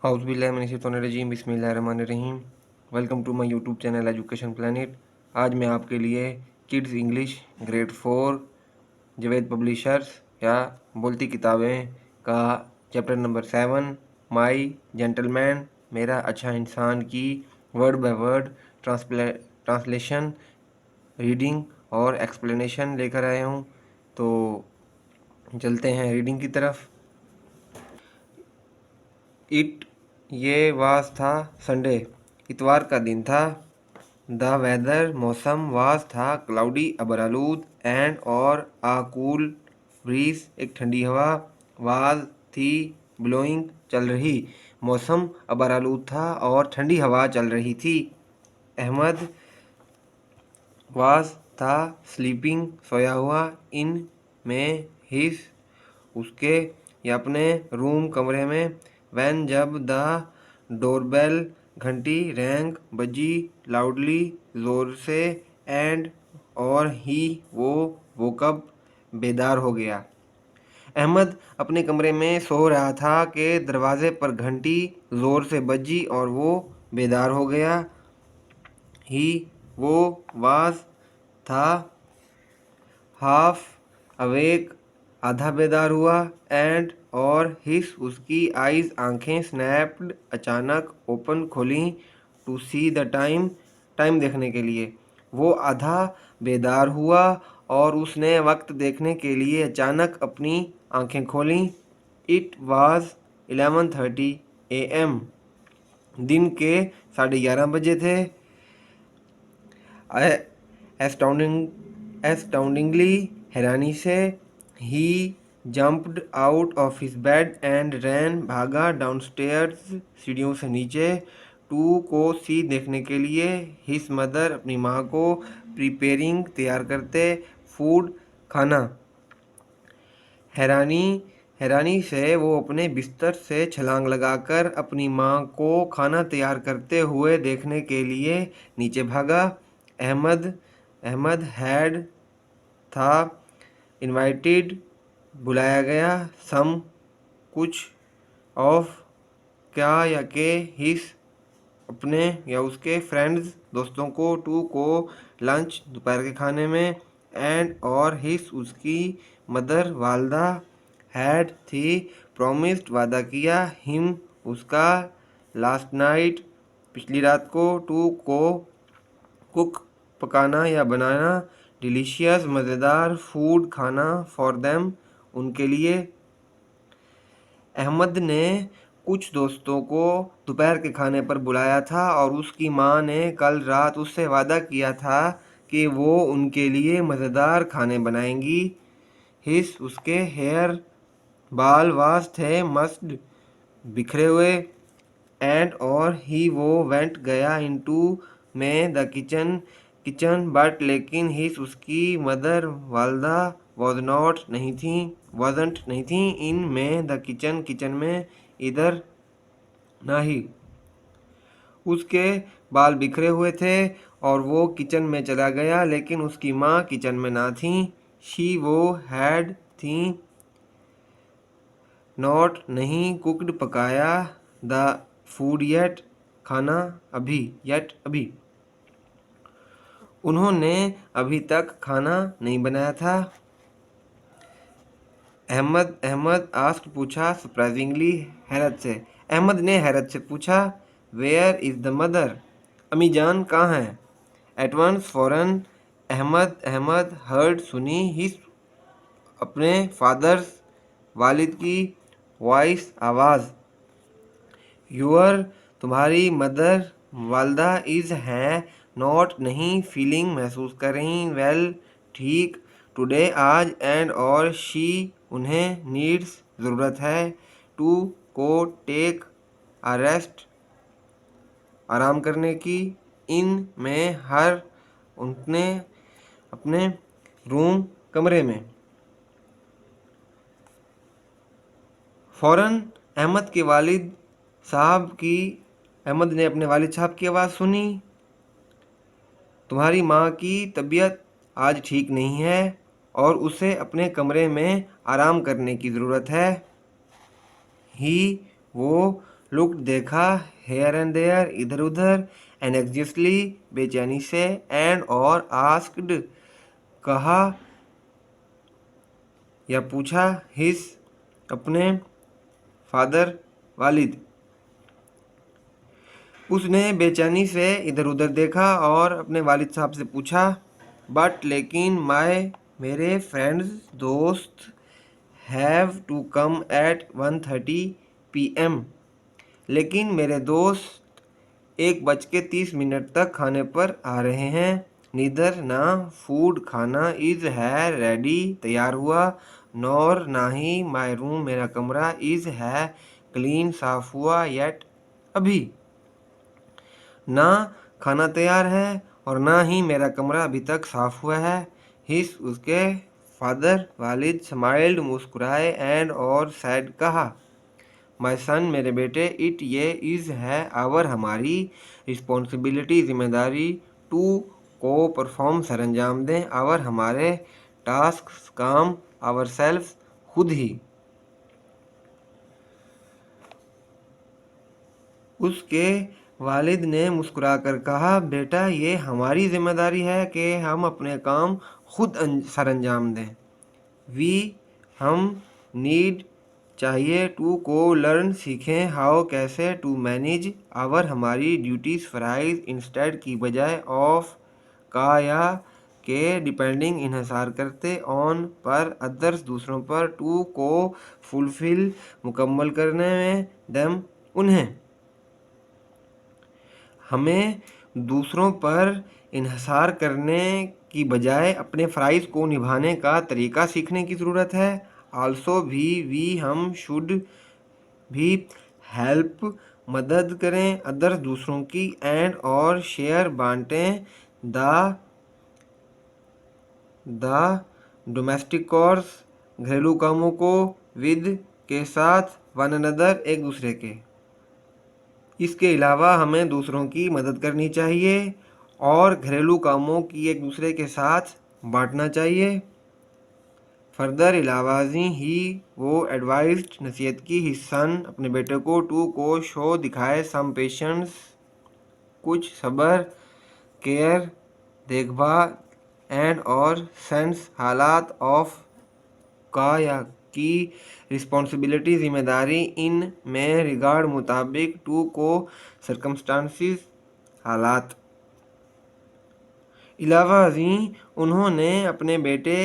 हाउज़बिल्लाहिमिनश्शैतानिर्रजीम बिस्मिल्लाहिर्रहमानिर्रहीम। Welcome to my YouTube channel Education Planet. आज मैं आपके लिए kids English grade 4 Javed publishers या बोलती किताबें का चैप्टर नंबर 7 माय जेंटलमैन मेरा अच्छा इंसान की word by word translation, reading और एक्सप्लेनेशन लेकर आया हूँ। तो चलते हैं रीडिंग की तरफ। ये वाज था संडे, इतवार का दिन था। द वेदर मौसम वाज था क्लाउडी अबरालूद एंड और आ कूल ब्रीज एक ठंडी हवा वाज थी ब्लोइंग चल रही। मौसम अबरालूद था और ठंडी हवा चल रही थी। अहमद वाज था स्लीपिंग सोया हुआ इन में हिज उसके या अपने रूम कमरे में। वैन जब द डोरबेल घंटी रैंग बजी लाउडली ज़ोर से एंड और ही वो वोकअप बेदार हो गया। अहमद अपने कमरे में सो रहा था कि दरवाजे पर घंटी ज़ोर से बजी और वो बेदार हो गया। ही वो वाज था हाफ अवेक आधा बेदार हुआ एंड और हिस उसकी आइज आंखें स्नैप्ड अचानक ओपन खोली टू सी द टाइम देखने के लिए। वो आधा बेदार हुआ और उसने वक्त देखने के लिए अचानक अपनी आंखें खोलीं। It was 11:30 AM। दिन के 11:30 बजे थे। एस्टाउंडिंगली हैरानी से ही jumped out of his bed and ran भागा डाउनस्टेयर्स सीढ़ियों से नीचे टू को सी देखने के लिए हिज मदर अपनी माँ को प्रिपेयरिंग तैयार करते फूड खाना। हैरानी से वो अपने बिस्तर से छलांग लगाकर अपनी माँ को खाना तैयार करते हुए देखने के लिए नीचे भागा। अहमद हैड था इनवाइटेड बुलाया गया सम कुछ ऑफ क्या या के हिस अपने या उसके फ्रेंड्स दोस्तों को टू को लंच दोपहर के खाने में एंड और हिस उसकी मदर वालदा हैड थी प्रॉमिस्ड वादा किया हिम उसका लास्ट नाइट पिछली रात को टू को कुक पकाना या बनाना डिलीशियस मज़ेदार फूड खाना फॉर देम उनके लिए। अहमद ने कुछ दोस्तों को दोपहर के खाने पर बुलाया था और उसकी माँ ने कल रात उससे वादा किया था कि वो उनके लिए मज़ेदार खाने बनाएंगी। हिस उसके हेयर बाल वास थे मस्ट बिखरे हुए एंड और ही वो वेंट गया इनटू में द किचन बट लेकिन हिस उसकी मदर वालदा वॉजंट नहीं थी इन में द किचन में इधर ना ही। उसके बाल बिखरे हुए थे और वो किचन में चला गया लेकिन उसकी माँ किचन में ना थी। शी वो हैड थी नॉट नहीं कुकड पकाया द फूड येट खाना अभी उन्होंने अभी तक खाना नहीं बनाया था। अहमद आस्क्ड पूछा सरप्राइजिंगली हैरत से। अहमद ने हैरत से पूछा वेयर इज़ द मदर अम्मी जान कहाँ हैं। एट वंस फौरन अहमद हर्ड सुनी हिस अपने फादर्स वालिद की वॉइस आवाज़ यूअर तुम्हारी मदर वालदा इज़ हैं नॉट नहीं फीलिंग महसूस कर रही वेल ठीक टुडे आज एंड और शी उन्हें नीड्स ज़रूरत है टू को टेक अ रेस्ट आराम करने की इन में हर उनने अपने रूम कमरे में। फ़ौरन अहमद ने अपने वालिद साहब की आवाज़ सुनी। तुम्हारी माँ की तबीयत आज ठीक नहीं है और उसे अपने कमरे में आराम करने की ज़रूरत है। ही वो लुक देखा, हेयर एंड देयर इधर उधर, एनेक्जियसली बेचैनी से, एंड और आस्क्ड कहा या पूछा, हिज अपने फादर वालिद। उसने बेचैनी से इधर उधर देखा और अपने वालिद साहब से पूछा, बट लेकिन मेरे फ्रेंड्स दोस्त have to come at 1:30 PM। लेकिन मेरे दोस्त 1:30 तक खाने पर आ रहे हैं। नीदर ना फूड खाना इज है रेडी तैयार हुआ, नॉर ना ही माई रूम मेरा कमरा इज है क्लीन साफ हुआ येट अभी। ना खाना तैयार है और ना ही मेरा कमरा अभी तक साफ हुआ है। हिस उसके फादर वालिद स्माइल्ड मुस्कुराए, एंड और सैड कहा, माय सन मेरे बेटे, इट ये इज़ है आवर हमारी रिस्पॉन्सिबिलिटी जिम्मेदारी टू को परफॉर्म सर अंजाम दें, आवर हमारे टास्क काम, आवर सेल्फ खुद ही। उसके वालिद ने मुस्कुराकर कहा, बेटा ये हमारी जिम्मेदारी है कि हम अपने काम खुद सर अंजाम दें। वी हम नीड चाहिए टू को लर्न सीखें, हाउ कैसे, टू मैनेज आवर हमारी ड्यूटीज़ फ़राइज़ इंस्टेड की बजाय, ऑफ का या के डिपेंडिंग इन्हिसार करते, ऑन पर अदर्स दूसरों पर, टू को फुलफिल मुकम्मल करने में, देम उन्हें। हमें दूसरों पर इन्हिसार करने की बजाय अपने फ़राइज़ को निभाने का तरीका सीखने की ज़रूरत है। आल्सो भी वी हम शुड भी हेल्प मदद करें अदर्स दूसरों की, एंड और शेयर बांटें द डोमेस्टिक कोर्स घरेलू कामों को, विद के साथ, वन अनदर एक दूसरे के। इसके अलावा हमें दूसरों की मदद करनी चाहिए और घरेलू कामों की एक दूसरे के साथ बांटना चाहिए। फर्दर इलावाजी ही वो एडवाइज्ड नसीहत की हिज सन अपने बेटे को, टू को शो दिखाए सम पेशेंस कुछ सब्र, केयर देखभाल, एंड और सेंस हालात, ऑफ का या की रिस्पॉन्सिबिलिटी जिम्मेदारी, इन में रिगार्ड मुताबिक, टू को सरकमस्टांसिस हालात। अलावा जी उन्होंने अपने बेटे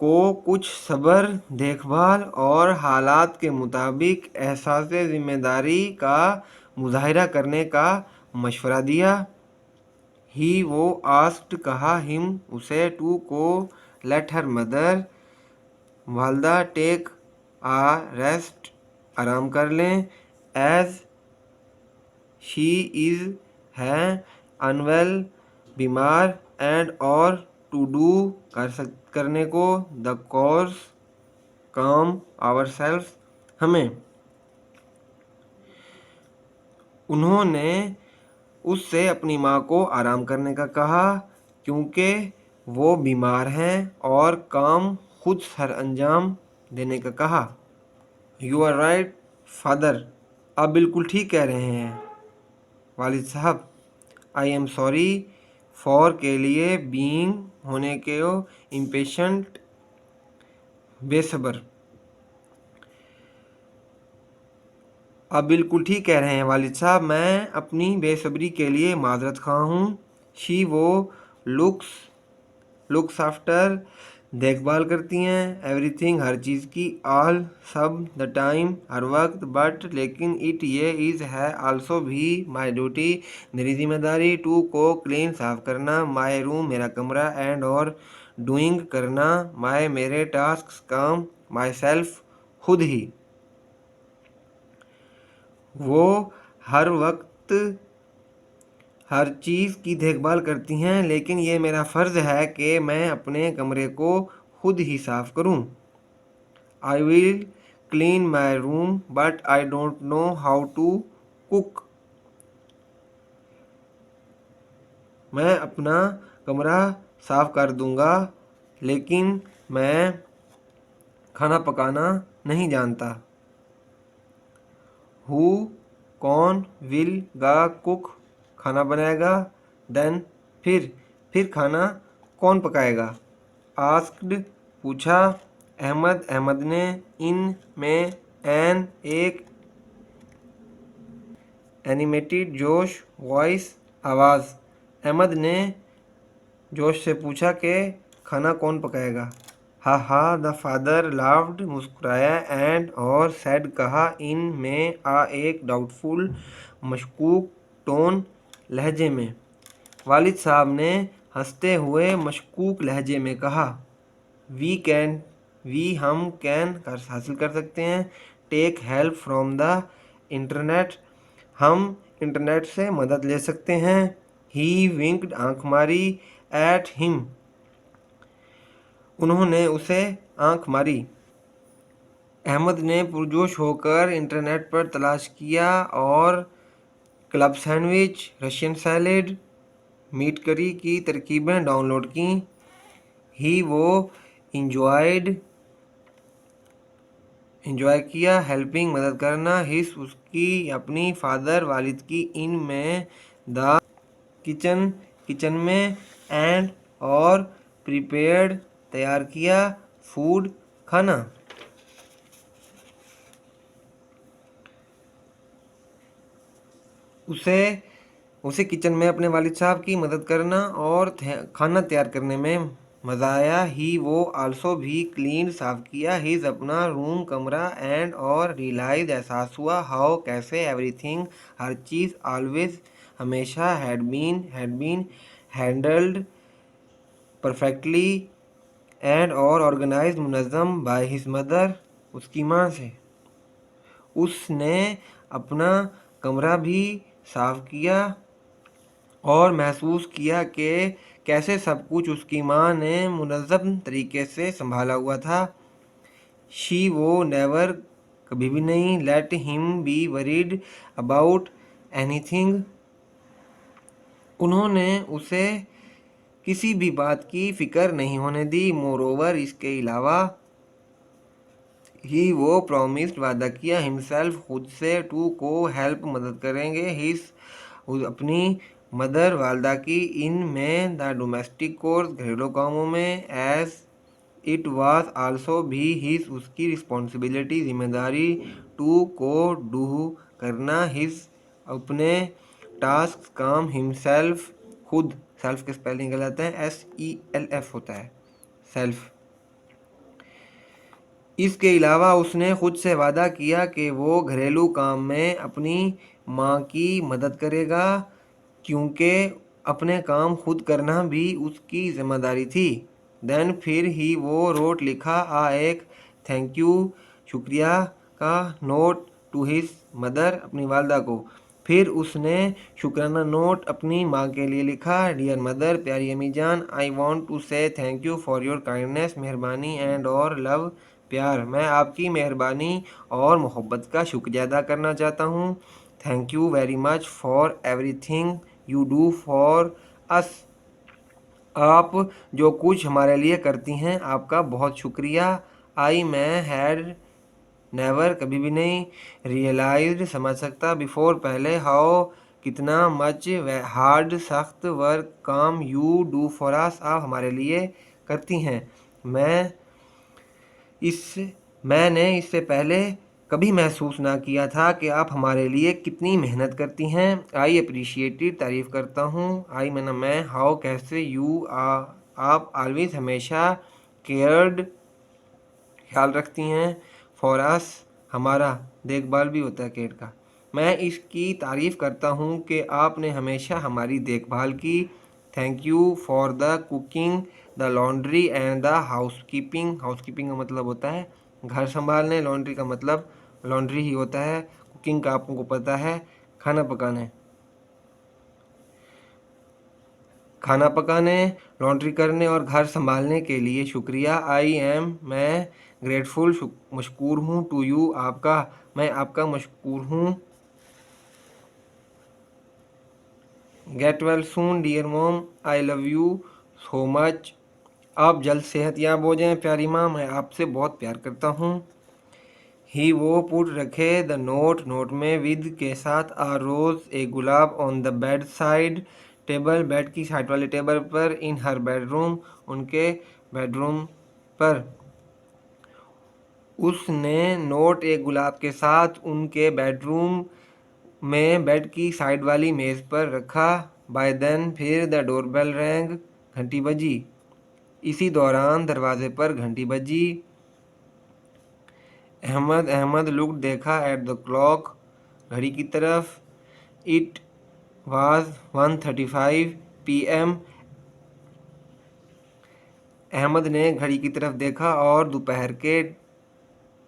को कुछ सब्र, देखभाल और हालात के मुताबिक एहसास जिम्मेदारी का मुजाहिरा करने का मशवरा दिया। ही वो आस्क्ड कहा हिम उसे, टू को लेट हर मदर वालदा टेक आ रेस्ट आराम कर लें, एज शी इज़ है अनवेल बीमार, एंड और टू डू करने को, द कोर्स काम, आवर सेल्फ हमें। उन्होंने उससे अपनी माँ को आराम करने का कहा क्योंकि वो बीमार हैं, और काम खुद सर अंजाम देने का कहा। यू आर राइट फादर, आप बिल्कुल ठीक कह रहे हैं वालिद साहब। आई एम सॉरी फॉर के लिए, बीइंग होने के, इम्पेशेंट बेसब्र। आप बिल्कुल ठीक कह रहे हैं वालिद साहब, मैं अपनी बेसब्री के लिए माजरत खा हूँ। शी वो लुक्स आफ्टर देखभाल करती हैं, एवरीथिंग हर चीज़ की, ऑल सब, द टाइम हर वक्त, बट लेकिन, इट ये इज़ है आल्सो भी माई ड्यूटी मेरी जिम्मेदारी, टू को क्लीन साफ करना माई रूम मेरा कमरा, एंड और डूइंग करना माई मेरे टास्क काम, माई सेल्फ खुद ही। वो हर वक्त हर चीज़ की देखभाल करती हैं, लेकिन ये मेरा फ़र्ज़ है कि मैं अपने कमरे को खुद ही साफ़ करूं। I will clean my room but I don't know how to cook. मैं अपना कमरा साफ़ कर दूंगा, लेकिन मैं खाना पकाना नहीं जानता। हु कौन, विल गा कुक खाना बनाएगा, देन फिर खाना कौन पकाएगा, आस्क्ड पूछा, अहमद ने, इन में, एन एक, एनिमेटेड जोश, वॉइस आवाज़। अहमद ने जोश से पूछा कि खाना कौन पकाएगा। हा द फादर लाफ्ड मुस्कुराया, एंड और सैड कहा, इन में, आ एक डाउटफुल मशकूक टोन लहजे में। वालिद साहब ने हंसते हुए मशकूक लहजे में कहा, वी हम कैन हासिल कर सकते हैं, take help from the internet हम इंटरनेट से मदद ले सकते हैं। ही विंक्ड आंख मारी, एट हिम उन्होंने उसे आंख मारी। अहमद ने पुरजोश होकर इंटरनेट पर तलाश किया और club sandwich, Russian salad, meat curry की तरकीबें डाउनलोड की। ही वो इंजॉय किया, हेल्पिंग मदद करना, हिस उसकी अपनी, फादर वालिद की, इन में, द किचन में, एंड और प्रिपेयर्ड तैयार किया, फूड खाना। उसे किचन में अपने वालिद साहब की मदद करना और खाना तैयार करने में मज़ा आया। ही वो आल्सो भी क्लीन साफ किया हिज अपना रूम कमरा, एंड और रियलाइज एहसास हुआ, हाउ कैसे, एवरीथिंग हर चीज़, ऑलवेज हमेशा, had been handled perfectly, and और ऑर्गेनाइज मुनज़्ज़म, बाय हिज मदर उसकी माँ से। उसने अपना कमरा भी साफ किया और महसूस किया कि कैसे सब कुछ उसकी माँ ने मुनज़्ज़म तरीके से संभाला हुआ था। शी वो नेवर कभी भी नहीं, let him be worried about anything उन्होंने उसे किसी भी बात की फिक्र नहीं होने दी। मोरोवर इसके अलावा, ही वो प्रॉमिस्ड वादा किया, हिमसेल्फ खुद से, टू को हेल्प मदद करेंगे, हिस अपनी मदर वालदा की, इन में, द डोमेस्टिक कोर्स घरेलू कामों में, एज इट वाज आल्सो भी हिज उसकी रिस्पॉन्सिबिलिटी जिम्मेदारी, टू को डू करना, हिज अपने, टास्क काम, हिमसेल्फ खुद, सेल्फ के स्पेलिंग गलत है, SELF होता है सेल्फ। इसके अलावा उसने खुद से वादा किया कि वो घरेलू काम में अपनी माँ की मदद करेगा, क्योंकि अपने काम खुद करना भी उसकी जिम्मेदारी थी। देन फिर ही वो रोट लिखा, एक थैंक यू शुक्रिया का नोट टू हिज मदर अपनी वालदा को। फिर उसने शुक्राना नोट अपनी माँ के लिए लिखा, डियर मदर प्यारी अम्मी जान, आई वॉन्ट टू से thank you for your kindness मेहरबानी एंड और लव प्यार, मैं आपकी मेहरबानी और मोहब्बत का शुक्रिया अदा करना चाहता हूँ। Thank you very much for everything you do for us, आप जो कुछ हमारे लिए करती हैं आपका बहुत शुक्रिया। आई मैं हैड नेवर कभी भी नहीं, रियलाइज्ड समझ सकता, बिफोर पहले, हाउ कितना, मच हार्ड सख्त, वर्क काम, यू डू फॉर अस आप हमारे लिए करती हैं। मैंने इससे पहले कभी महसूस ना किया था कि आप हमारे लिए कितनी मेहनत करती हैं। आई अप्रिशिएटेड तारीफ़ करता हूँ, आई मैं, हाउ कैसे, यू आप ऑलवेज हमेशा, केयर्ड ख्याल रखती हैं, फॉर अस हमारा देखभाल भी होता है केयर का। मैं इसकी तारीफ़ करता हूँ कि आपने हमेशा हमारी देखभाल की। Thank you for the cooking, the laundry and the housekeeping का मतलब होता है घर संभालने, लॉन्ड्री का मतलब लॉन्ड्री ही होता है, कुकिंग का आपको पता है खाना पकाने, लॉन्ड्री करने और घर संभालने के लिए शुक्रिया। मैं ग्रेटफुल मशकूर हूँ, टू यू आपका, मैं आपका मशकूर हूँ। Get well soon dear mom, I love you so much, आप जल्द सेहतयाब हो जाएं प्यारी माँ, मैं आपसे बहुत प्यार करता हूँ। ही वो पुट रखे द नोट, नोट में विद के साथ आ रोज एक गुलाब on the bedside table, bed की साइड वाले टेबल पर, इन हर बेडरूम उनके बेडरूम पर। उसने नोट एक गुलाब के साथ उनके बेडरूम में बेड की साइड वाली मेज पर रखा। बाय देन फिर द डोरबेल रैंग, घंटी बजी। इसी दौरान दरवाजे पर घंटी बजी। अहमद लुक देखा एट द क्लॉक, घड़ी की तरफ। It was 1:35 PM। अहमद ने घड़ी की तरफ देखा और दोपहर के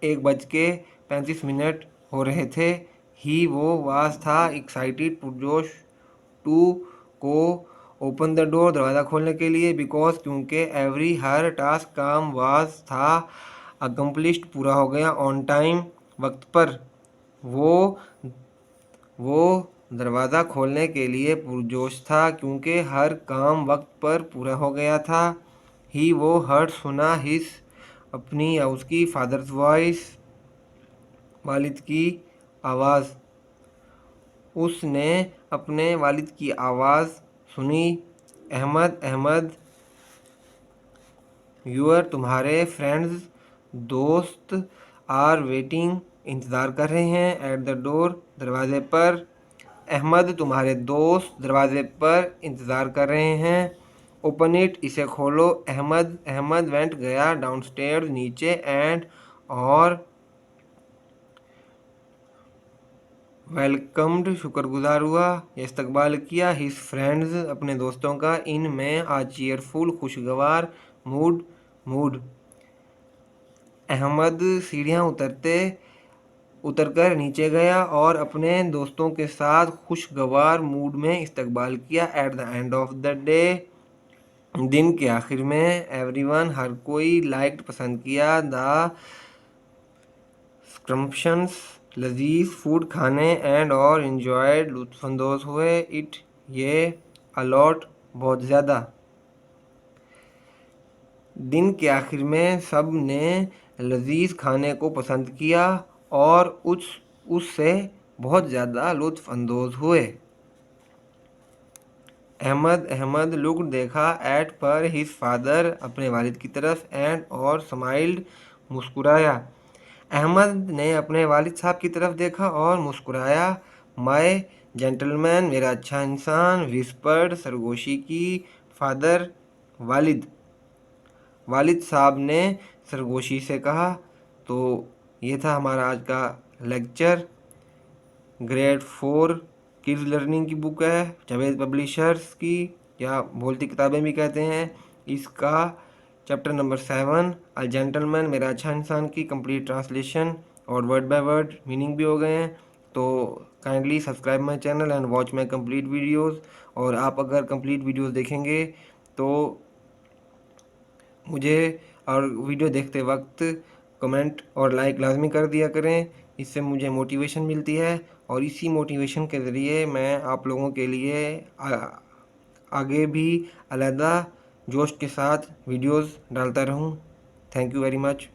1:35 हो रहे थे। ही वो वाज था एक्साइटेड पुरजोश टू को ओपन द डोर, दरवाज़ा खोलने के लिए। बिकॉज क्योंकि एवरी हर टास्क काम वाज था अकम्पलिश्ड, पूरा हो गया। ऑन टाइम, वक्त पर। वो दरवाज़ा खोलने के लिए पुरजोश था क्योंकि हर काम वक्त पर पूरा हो गया था। ही वो हर्ट सुना हिस अपनी या उसकी फादर्स वॉइस, वालिद की आवाज़। उसने अपने वालिद की आवाज़ सुनी। अहमद यूर, तुम्हारे फ्रेंड्स, दोस्त, आर वेटिंग, इंतज़ार कर रहे हैं। एट द डोर, दरवाजे पर। अहमद, तुम्हारे दोस्त दरवाजे पर इंतज़ार कर रहे हैं। ओपन इट, इसे खोलो। अहमद वेंट, गया। डाउनस्टेयर्स, नीचे। एंड और वेलकम्ड, शुक्रगुजार हुआ या इस्तकबाल किया। हिज फ्रेंड्स, अपने दोस्तों का। इन में आ चीयरफुल, खुशगवार। मूड। अहमद सीढ़ियाँ उतरकर नीचे गया और अपने दोस्तों के साथ खुशगवार मूड में इस्तकबाल किया। At the end of the day, दिन के आखिर में। एवरीवन, हर कोई। लाइक्ड, पसंद किया। द स्क्रम्पशंस, लजीज फूड खाने। एंड और इंजॉयड, लुत्फानंदोज हुए। इट, ये। अलॉट, बहुत ज़्यादा। दिन के आखिर में सब ने लजीज खाने को पसंद किया और उससे बहुत ज़्यादा लुत्फ़ अंदोज़ हुए। अहमद लुक देखा एट पर हिज फादर, अपने वालिद की तरफ। एंड और स्माइल्ड, मुस्कुराया। अहमद ने अपने वालिद साहब की तरफ देखा और मुस्कुराया। माय जेंटलमैन, मेरा अच्छा इंसान। विस्पर्ड, सरगोशी की। फादर, वालिद साहब ने सरगोशी से कहा। तो ये था हमारा आज का लेक्चर। ग्रेड 4 किड्स लर्निंग की बुक है, जावेद पब्लिशर्स की, या बोलती किताबें भी कहते हैं। इसका चैप्टर नंबर 7 अ जेंटलमैन, मेरा अच्छा इंसान की कंप्लीट ट्रांसलेशन और वर्ड बाय वर्ड मीनिंग भी हो गए हैं। तो kindly subscribe my channel and watch my complete videos. और आप अगर कंप्लीट वीडियोस देखेंगे तो मुझे और वीडियो देखते वक्त कमेंट और लाइक लाजमी कर दिया करें। इससे मुझे मोटिवेशन मिलती है और इसी मोटिवेशन के ज़रिए मैं आप लोगों के लिए आगे भी अलहदा जोश के साथ वीडियोस डालता रहूं। Thank you very much.